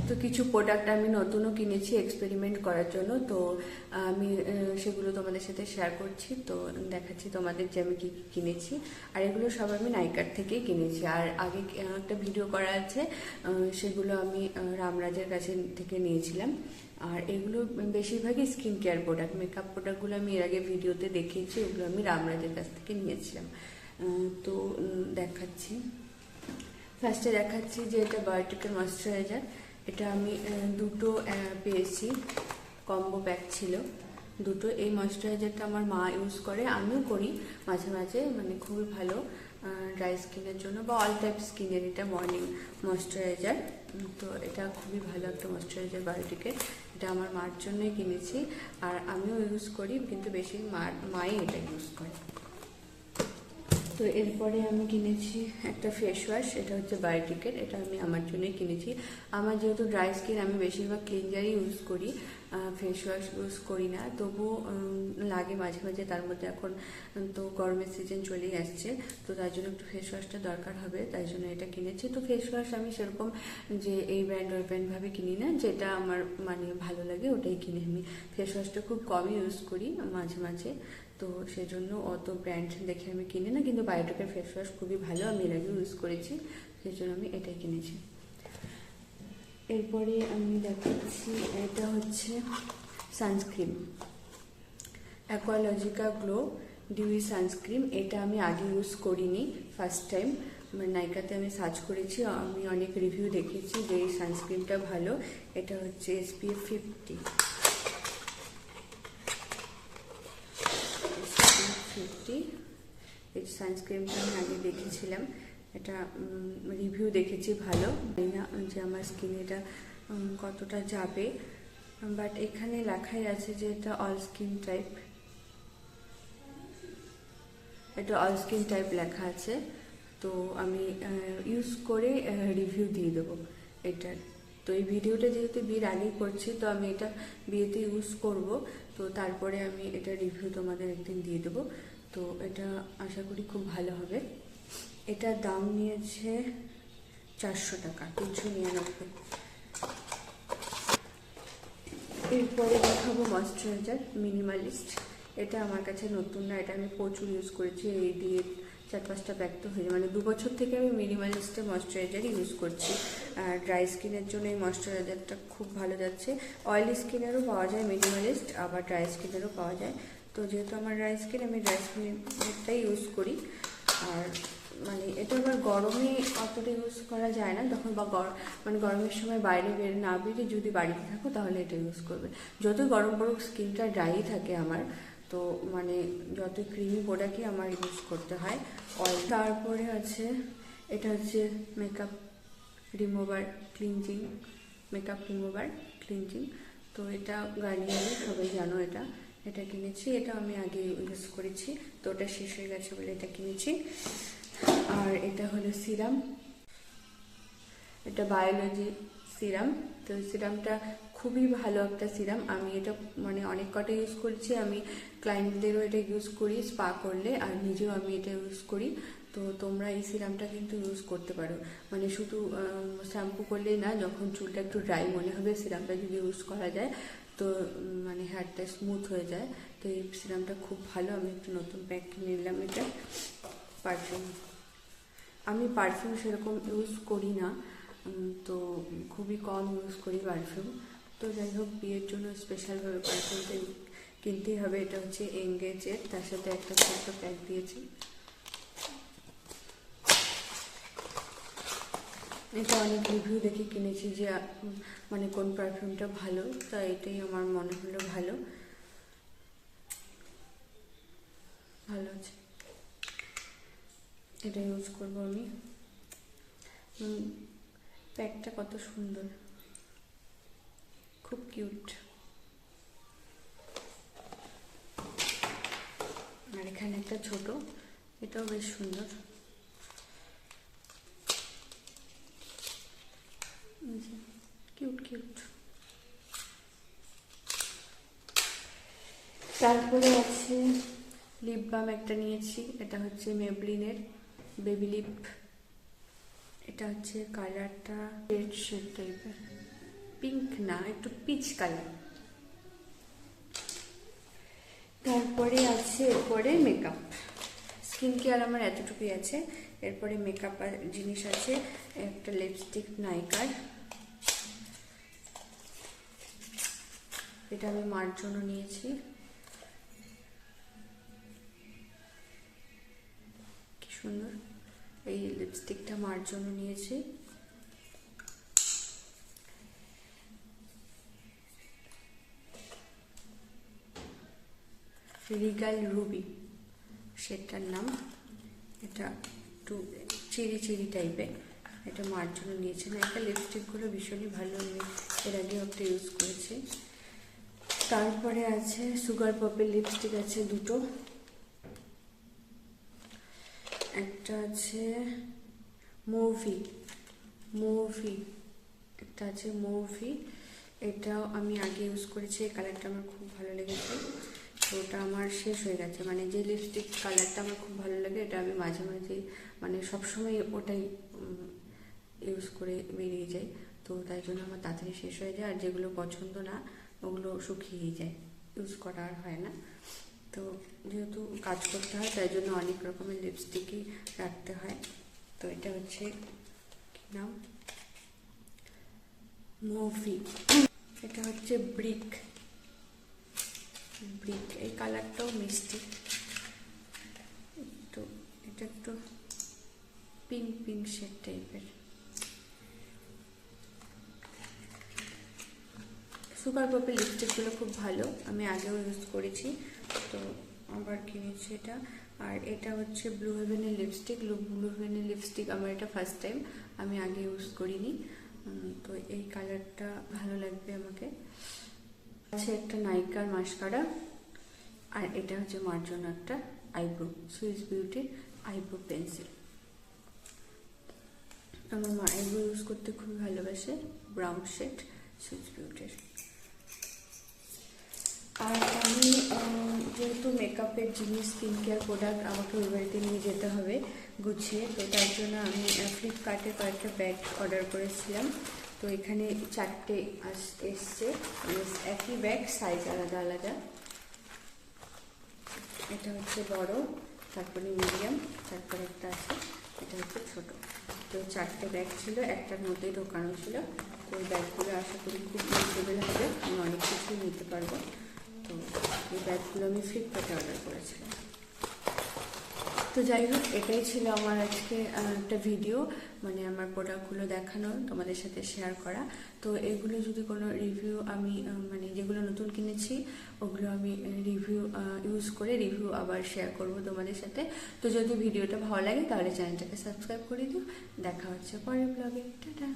তো কিছু প্রোডাক্ট আমি নতুনও কিনেছি এক্সপেরিমেন্ট করার জন্য, তো আমি সেগুলো তোমাদের সাথে শেয়ার করছি। তো দেখাচ্ছি তোমাদের যে আমি কী কী কিনেছি। আর এগুলো সব আমি নাইকার থেকেই কিনেছি। আর আগে একটা ভিডিও করা আছে, সেগুলো আমি রামরাজের কাছে থেকে নিয়েছিলাম। আর এগুলো বেশিরভাগই স্কিন কেয়ার প্রোডাক্ট, মেকআপ প্রোডাক্টগুলো আমি এর আগে ভিডিওতে দেখিয়েছি, এগুলো আমি রামরাজের কাছ থেকে নিয়েছিলাম। তো দেখাচ্ছি, ফার্স্টে দেখাচ্ছি যে এটা বায়োটিকের ময়শ্চারাইজার। এটা আমি দুটো পেয়েছি, কম্বো প্যাক ছিল দুটো। এই ময়শ্চারাইজারটা আমার মা ইউজ করে, আমিও করি মাঝে মাঝে, মানে খুবই ভালো ড্রাই স্কিনের জন্য বা অল টাইপ স্কিনের। এটা মর্নিং ময়শ্চারাইজার, তো এটা খুবই ভালো একটা ময়শ্চারাইজার বায়োটিকের। এটা আমার মার জন্যই কিনেছি, আর আমিও ইউজ করি, কিন্তু বেশি মাই এটা ইউজ করে। তো এরপরে আমি কিনেছি একটা ফেস ওয়াশ, এটা হচ্ছে বায়োটিকের। এটা আমি আমার জন্যই কিনেছি। আমার যেহেতু ড্রাই স্কিন, আমি বেশিরভাগ ক্লিনজারই ইউজ করি, ফেস ওয়াশ ইউজ করি না, তবুও লাগে মাঝে মাঝে। তার মধ্যে এখন তো গরমের সিজন চলেই আসছে, তো তার জন্য একটু ফেস ওয়াশটা দরকার হবে, তাই জন্য এটা কিনেছি। তো ফেস ওয়াশ আমি সেরকম যে এই ব্র্যান্ড ওই ব্র্যান্ডভাবে কিনি না, যেটা আমার মানে ভালো লাগে ওটাই কিনে। আমি ফেস ওয়াশটা খুব কমই ইউজ করি মাঝে মাঝে, তো সেজন্য অত ব্র্যান্ড দেখে আমি কিনি না। কিন্তু বায়োটিকের ফেস ওয়াশ খুবই ভালো, আমি এর আগে ইউজ করেছি, সেই জন্য আমি এটাই কিনেছি। এরপরে আমি দেখাচ্ছি, এটা হচ্ছে সানস্ক্রিন, অ্যাকোয়ালজিকা গ্লো ডিউই সানস্ক্রিন। এটা আমি আগে ইউজ করিনি, ফার্স্ট টাইম নাইকাতে আমি সার্চ করেছি, আমি অনেক রিভিউ দেখেছি যে এই সানস্ক্রিনটা ভালো। এটা হচ্ছে SPF 50। এই সানস্ক্রিনটা আমি আগে দেখেছিলাম, এটা রিভিউ দেখেছি ভালো, জানি না যে আমার স্কিনে এটা কতটা যাবে, বাট এখানে লেখাই আছে যে এটা অল স্কিন টাইপ, এটা অল স্কিন টাইপ লেখা আছে। তো আমি ইউজ করে রিভিউ দিয়ে দেবো এটার। তো এই ভিডিওটা যেহেতু বিয়ের আগেই করছি, তো আমি এটা বিয়েতে ইউজ করব, তো তারপরে আমি এটা রিভিউ তোমাদের একদিন দিয়ে দেবো। তো এটা আশা করি খুব ভালো হবে। এটার দাম নিয়েছে 400 টাকা, 399। এরপরে দেখাবো ময়শ্চারাইজার মিনিমালিস্ট। এটা আমার কাছে নতুন না, এটা আমি প্রচুর ইউজ করেছি, এই দিয়ে 4-5টা প্যাক তো হয়ে, মানে 2 বছর থেকে আমি মিনিমালিস্টের ময়শ্চারাইজারই ইউজ করছি। আর ড্রাই স্কিনের জন্য এই ময়শ্চারাইজারটা খুব ভালো যাচ্ছে। অয়েলি স্কিনেরও পাওয়া যায় মিনিমালিস্ট, আবার ড্রাই স্কিনেরও পাওয়া যায়। তো যেহেতু আমার ড্রাই স্কিন, আমি ড্রাই স্কিনেরটাই ইউজ করি। আর মানে এটা আবার গরমে অতটা ইউজ করা যায় না, তখন বা মানে গরমের সময় বাইরে না বেরিয়ে যদি বাড়িতে থাকো তাহলে এটা ইউজ করবে। যতই গরম পড়ুক স্কিনটা ড্রাই থাকে আমার, তো মানে যত ক্রিমি প্রোডাক্টই আমার ইউজ করতে হয় অয়েল। তারপরে আছে, এটা হচ্ছে makeup remover cleansing, makeup remover cleansing. তো এটা গার্নিয়ারের, সবাই জানো এটা। এটা কিনেছি, এটা আমি আগে ইউজ করেছি, তো ওটা শেষ হয়ে গেছে বলে এটা কিনেছি। আর এটা হলো সিরাম, এটা বায়োলজি সিরাম। তো সিরামটা খুবই ভালো একটা সিরাম, আমি এটা মানে অনেক কটা ইউজ করেছি। আমি ক্লায়েন্টদেরও এটা ইউজ করি স্পা করলে, আর নিজেও আমি এটা ইউজ করি। তো তোমরা এই সিরামটা কিন্তু ইউজ করতে পারো, মানে শুধু শ্যাম্পু করলেই না, যখন চুলটা একটু ড্রাই মনে হবে সিরামটা যদি ইউজ করা যায়, তো মানে হেয়ারটা স্মুথ হয়ে যায়। তো এই সিরামটা খুব ভালো, আমি একটু নতুন প্যাক কিনে নিলাম। এটা পারফিউম, আমি পারফিউম সেরকম ইউজ করি না, তো খুবই কম ইউজ করি পারফিউম। তো যাই হোক, বিয়ের জন্য স্পেশালভাবে পারফিউমটা কিনতেই হবে। এটা হচ্ছে এঙ্গেজের, তার সাথে একটা ছোট্ট প্যাক দিয়েছি। এটা অনেক রিভিউ দেখে কিনেছি যে মানে কোন পারফিউমটা ভালো, তা এটাই আমার মনে হলো ভালো আছে, এটা ইউজ করবো আমি। প্যাকটা কত সুন্দর, খুব কিউট। আর এখানে একটা ছোট, এটাও বেশ সুন্দর। Cute cute. তারপরে আছে লিপ বাম একটা নিয়েছি, এটা হচ্ছে মেবলিনের বেবি লিপ। এটা হচ্ছে কালারটা রেড শেড টাইপের, পিঙ্ক না, একটু পিচ কালার। তারপরে আছে এরপরে মেকআপ, স্কিন কেয়ার আমার এতটুকুই আছে। এরপরে মেকআপ জিনিস আছে, একটা লিপস্টিক নাইকার, এটা আমি মার জন্য নিয়েছি। কি সুন্দর, এই লিপস্টিকটা মার জন্য নিয়েছি। রিগাল রুবি সেটার নাম, এটা একটু চিরি চিরি টাইপের, এটা মার জন্য নিয়েছি। না, এটা লিপস্টিকগুলো ভীষণই ভালো, আমি এর আগেও একটা ইউজ করেছি। তারপরে আছে সুগার পপের লিপস্টিক আছে দুটো, একটা আছে মুভি, একটা আছে মুভি, এটাও আমি আগে ইউজ করেছি, এই কালারটা আমার খুব ভালো লেগেছে। তো ওটা আমার শেষ হয়ে গেছে, মানে যে লিপস্টিক কালারটা আমার খুব ভালো লাগে এটা আমি মাঝে মাঝে মানে সবসময় ওটাই ইউজ করে বেরিয়ে যাই, তো তাই জন্য আমার তাড়াতাড়ি শেষ হয়ে যায়। আর যেগুলো পছন্দ না ওগুলো শুকিয়েই যায়, ইউজ করা আর হয় না। তো যেহেতু কাজ করতে হয় তাই জন্য অনেক রকমের লিপস্টিকই রাখতে হয়। তো এটা হচ্ছে কি নাম, মুভি। এটা হচ্ছে ব্রিক, এই কালারটাও মিষ্টি, একটু এটা একটু পিঙ্ক শেড টাইপের। সুগার পপের লিপস্টিকগুলো খুব ভালো, আমি আগেও ইউজ করেছি, তো আবার কিনেছি এটা। আর এটা হচ্ছে ব্লু হেভেনের লিপস্টিক, ব্লু হেভেনের লিপস্টিক আমার এটা ফার্স্ট টাইম, আমি আগে ইউজ করিনি, তো এই কালারটা ভালো লাগবে আমাকে। আছে একটা নাইকার মাস্কারা, আর এটা হচ্ছে মার জন্য একটা আইব্রো, সুইস বিউটির আইব্রো পেন্সিল। আমার মা আইব্রো ইউজ করতে খুবই ভালোবাসে, ব্রাউন শেড, সুইস বিউটির। আর আমি যেহেতু মেকআপের জিনিস, স্কিন কেয়ার প্রোডাক্ট আমাকে ওই বাড়িতে নিয়ে যেতে হবে গুছিয়ে, তো তার জন্য আমি ফ্লিপকার্টে কয়েকটা ব্যাগ অর্ডার করেছিলাম। তো এখানে 4টে এসছে, একই ব্যাগ, সাইজ আলাদা আলাদা। এটা হচ্ছে বড়, তারপরে মিডিয়াম, তারপরে একটা আছে এটা হচ্ছে ছোট। তো 4টে ব্যাগ ছিল, একটার মধ্যেই ঢোকানো ছিল। তো ওই ব্যাগগুলো আশা করি খুব ইউজেবল হবে, আমি অনেক কিছুই নিতে পারবো। তো এই ব্যাগগুলো আমি ফ্লিপকার্টে অর্ডার করেছিলাম। তো যাই হোক, এটাই ছিল আমার আজকে একটা ভিডিও, মানে আমার প্রোডাক্টগুলো দেখানো, তোমাদের সাথে শেয়ার করা। তো এগুলো যদি কোনো রিভিউ আমি মানে যেগুলো নতুন কিনেছি ওগুলো আমি রিভিউ ইউজ করে রিভিউ আবার শেয়ার করব তোমাদের সাথে। তো যদি ভিডিওটা ভালো লাগে তাহলে চ্যানেলটাকে সাবস্ক্রাইব করে দিও। দেখা হচ্ছে পরের ব্লগে, টাটা।